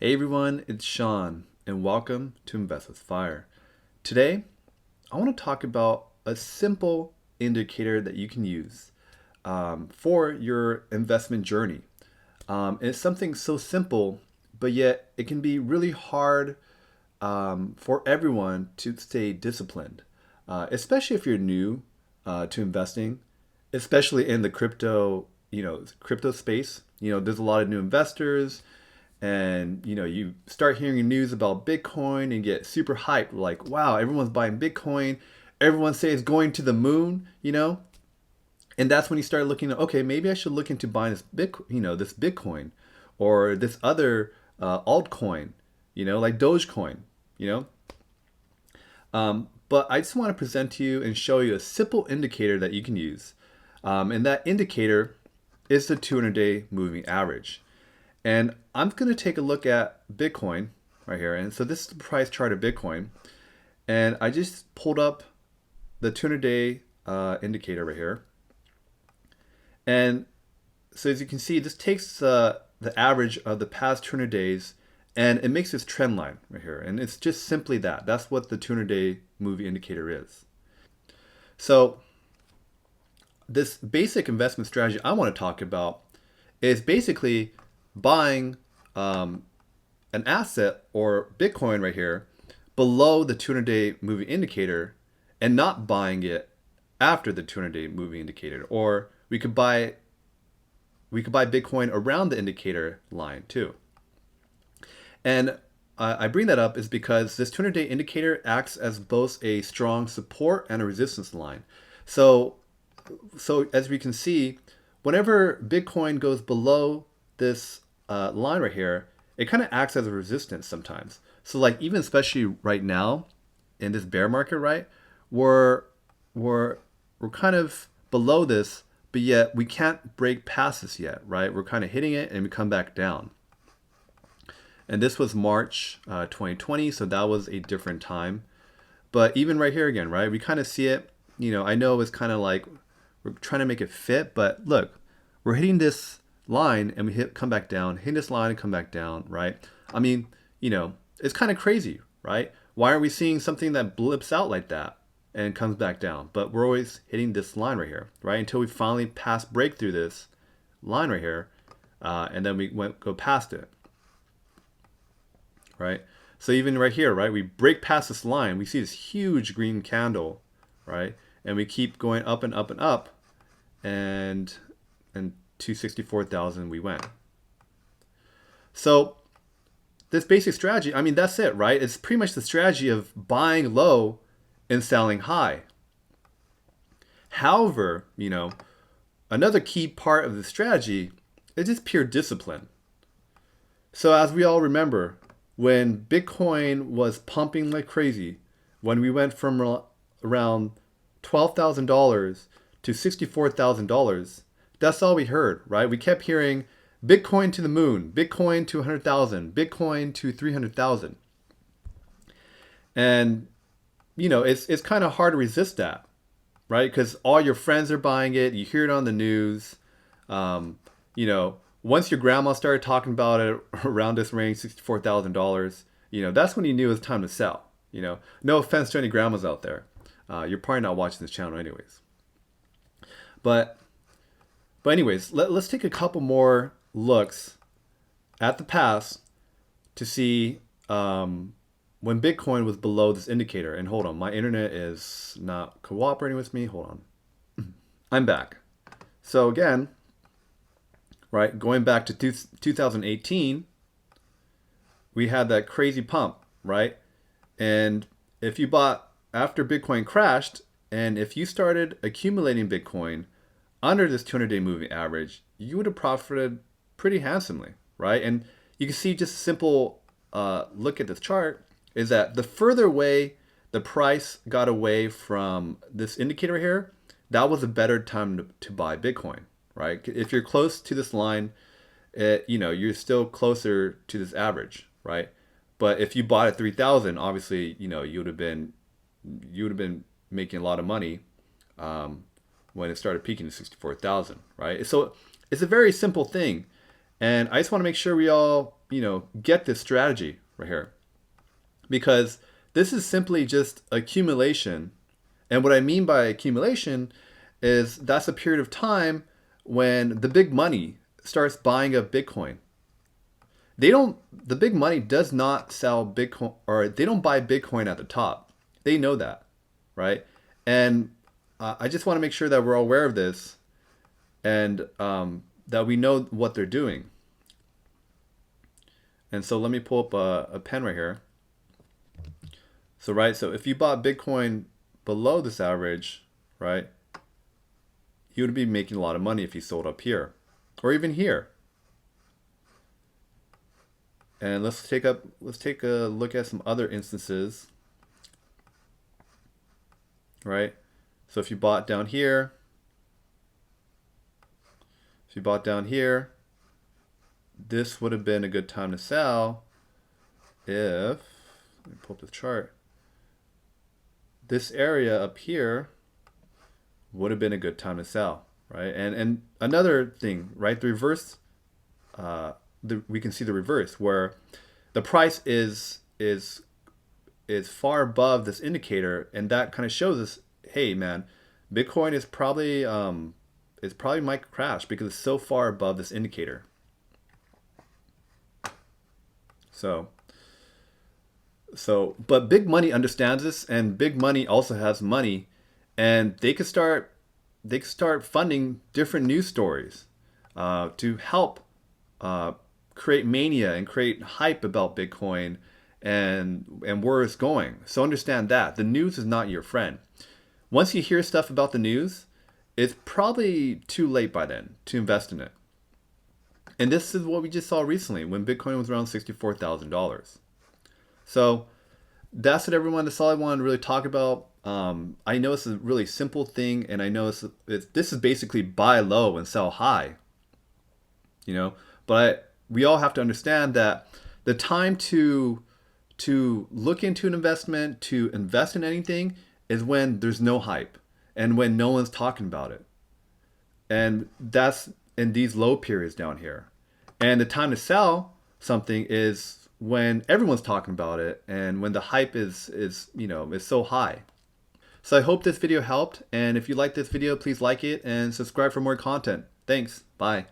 Hey everyone, it's Sean, and welcome to Invest with Fire. Today, I want to talk about a simple indicator that you can use for your investment journey. And it's something so simple, but yet it can be really hard for everyone to stay disciplined, especially if you're new to investing, especially in the crypto space. There's a lot of new investors, and you start hearing news about Bitcoin and get super hyped, like, wow, everyone's buying Bitcoin, everyone say it's going to the moon. And that's when you start looking at, okay, maybe I should look into buying this Bitcoin or this other altcoin, like Dogecoin, you know. But I just want to present to you and show you a simple indicator that you can use, and that indicator is the 200-day moving average. And I'm going to take a look at Bitcoin right here. And so this is the price chart of Bitcoin. And I just pulled up the 200-day indicator right here. And so as you can see, this takes the average of the past 200 days and it makes this trend line right here. And it's just simply that. That's what the 200-day moving indicator is. So this basic investment strategy I want to talk about is basically buying an asset or Bitcoin right here below the 200-day moving indicator and not buying it after the 200-day moving indicator. Or we could buy Bitcoin around the indicator line too. And I bring that up is because this 200-day indicator acts as both a strong support and a resistance line. So as we can see, whenever Bitcoin goes below this line right here, it kind of acts as a resistance sometimes. So like even especially right now in this bear market, right, we're kind of below this, but yet we can't break past this yet, right? We're kind of hitting it and we come back down. And this was March 2020, so that was a different time. But even right here again, right, we kind of see it. I know it's kind of like we're trying to make it fit, but look, we're hitting this line and we come back down, hit this line and come back down, right? I mean, it's kind of crazy, right? Why aren't we seeing something that blips out like that and comes back down? But we're always hitting this line right here, right? Until we finally break through this line right here, and then we go past it, right? So even right here, right, we break past this line, we see this huge green candle, right? And we keep going up and up and up, and 264,000 we went. So this basic strategy, I mean, that's it, right? It's pretty much the strategy of buying low and selling high. However, another key part of the strategy is just pure discipline. So as we all remember, when Bitcoin was pumping like crazy, when we went from around $12,000 to $64,000, that's all we heard, right? We kept hearing Bitcoin to the moon, Bitcoin to 100,000, Bitcoin to 300,000. And, it's kind of hard to resist that, right? Because all your friends are buying it. You hear it on the news. Once your grandma started talking about it around this range, $64,000, that's when you knew it was time to sell. No offense to any grandmas out there. You're probably not watching this channel anyways. But anyways, let's take a couple more looks at the past to see when Bitcoin was below this indicator. And hold on, my internet is not cooperating with me. Hold on. I'm back. So again, right, going back to 2018, we had that crazy pump, right? And if you bought after Bitcoin crashed, and if you started accumulating Bitcoin under this 200-day moving average, you would have profited pretty handsomely, right? And you can see just a simple look at this chart is that the further away the price got away from this indicator here, that was a better time to buy Bitcoin, right? If you're close to this line, you're still closer to this average, right? But if you bought at 3,000, obviously, you would have been making a lot of money when it started peaking to 64,000, right? So it's a very simple thing. And I just want to make sure we all, get this strategy right here, because this is simply just accumulation. And what I mean by accumulation is that's a period of time when the big money starts buying up Bitcoin. The big money does not sell Bitcoin, or they don't buy Bitcoin at the top. They know that, right? And I just want to make sure that we're all aware of this, and that we know what they're doing. And so let me pull up a pen right here. So if you bought Bitcoin below this average, right, you would be making a lot of money if you sold up here, or even here. And let's take a look at some other instances, right? So if you bought down here, this would have been a good time to sell if, let me pull up the chart, this area up here would have been a good time to sell, right? And another thing, right, the reverse, we can see the reverse, where the price is far above this indicator, and that kind of shows us, hey man, Bitcoin is probably might crash because it's so far above this indicator. But big money understands this, and big money also has money, and they could start funding different news stories to help create mania and create hype about Bitcoin and where it's going. So understand that the news is not your friend. Once you hear stuff about the news, it's probably too late by then to invest in it. And this is what we just saw recently when Bitcoin was around $64,000. So that's it, everyone. That's all I wanted to really talk about. I know it's a really simple thing, and I know this is basically buy low and sell high. But we all have to understand that the time to look into an investment, to invest in anything, is when there's no hype and when no one's talking about it. And that's in these low periods down here. And the time to sell something is when everyone's talking about it and when the hype is so high. So I hope this video helped, and if you like this video, please like it and subscribe for more content. Thanks. Bye.